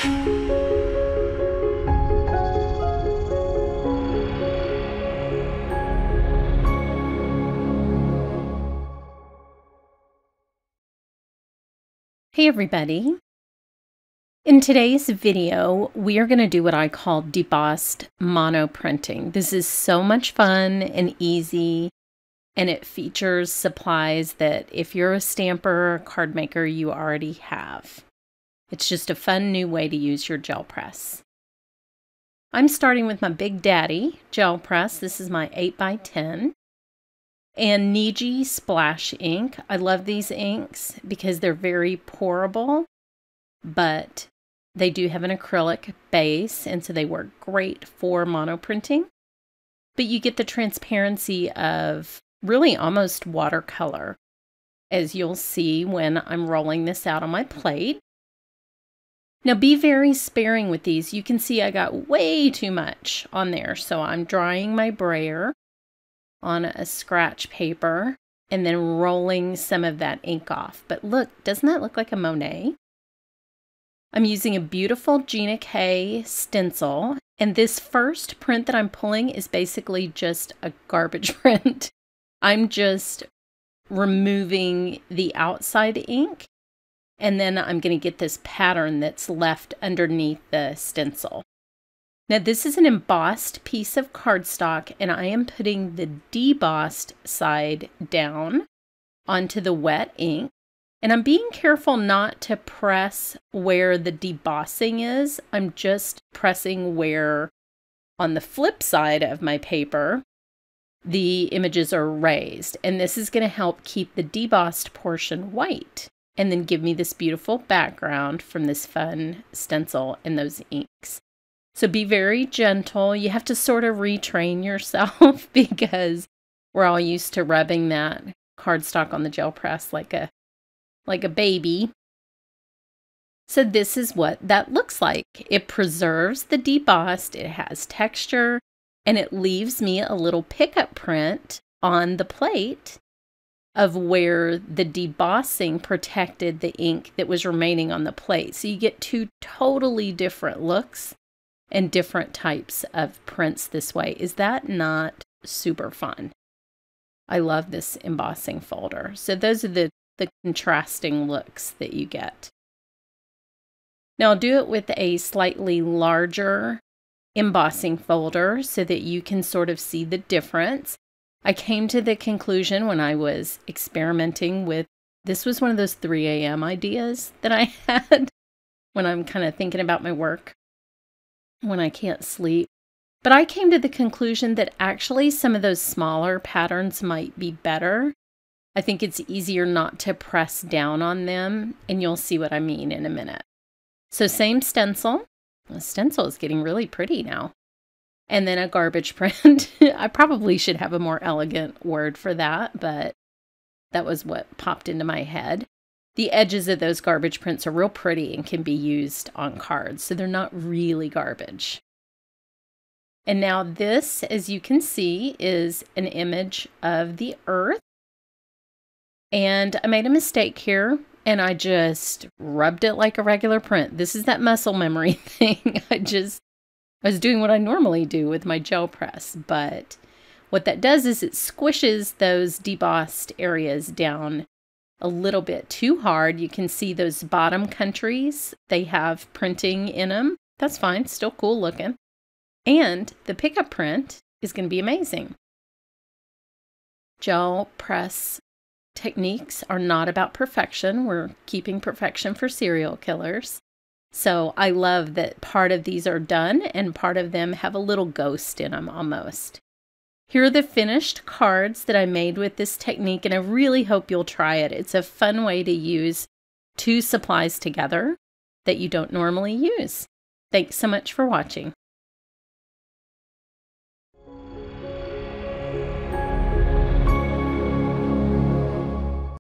Hey everybody! In today's video, we are going to do what I call debossed mono printing. This is so much fun and easy, and it features supplies that if you're a stamper or card maker, you already have. It's just a fun new way to use your gel press. I'm starting with my Big Daddy gel press. This is my 8x10. And Niji Splash Ink. I love these inks because they're very pourable, but they do have an acrylic base, and so they work great for mono printing. But you get the transparency of really almost watercolor, as you'll see when I'm rolling this out on my plate. Now be very sparing with these. You can see I got way too much on there, so I'm drying my brayer on a scratch paper and then rolling some of that ink off. But look, doesn't that look like a Monet? I'm using a beautiful Gina K stencil, and this first print that I'm pulling is basically just a garbage print. I'm just removing the outside ink, and then I'm going to get this pattern that's left underneath the stencil. Now this is an embossed piece of cardstock, and I am putting the debossed side down onto the wet ink. And I'm being careful not to press where the debossing is. I'm just pressing where on the flip side of my paper the images are raised. And this is going to help keep the debossed portion white and then give me this beautiful background from this fun stencil and those inks. So be very gentle. You have to sort of retrain yourself because we're all used to rubbing that cardstock on the gel press like a baby. So this is what that looks like. It preserves the debossed, it has texture, and it leaves me a little pickup print on the plate of where the debossing protected the ink that was remaining on the plate. So you get two totally different looks and different types of prints this way. Is that not super fun? I love this embossing folder. So those are the contrasting looks that you get. Now I'll do it with a slightly larger embossing folder so that you can sort of see the difference. I came to the conclusion when I was experimenting with, this was one of those 3 a.m. ideas that I had when I'm kind of thinking about my work when I can't sleep. But I came to the conclusion that actually some of those smaller patterns might be better. I think it's easier not to press down on them, and you'll see what I mean in a minute. So same stencil. The stencil is getting really pretty now. And then a garbage print. I probably should have a more elegant word for that, but that was what popped into my head. The edges of those garbage prints are real pretty and can be used on cards, so they're not really garbage. And now this, as you can see, is an image of the earth. And I made a mistake here, and I just rubbed it like a regular print. This is that muscle memory thing. I was doing what I normally do with my gel press, but what that does is it squishes those debossed areas down a little bit too hard. You can see those bottom countries, they have printing in them. That's fine, still cool looking. And the pickup print is going to be amazing. Gel press techniques are not about perfection. We're keeping perfection for serial killers. So I love that part of these are done and part of them have a little ghost in them almost. Here are the finished cards that I made with this technique, and I really hope you'll try it. It's a fun way to use two supplies together that you don't normally use. Thanks so much for watching.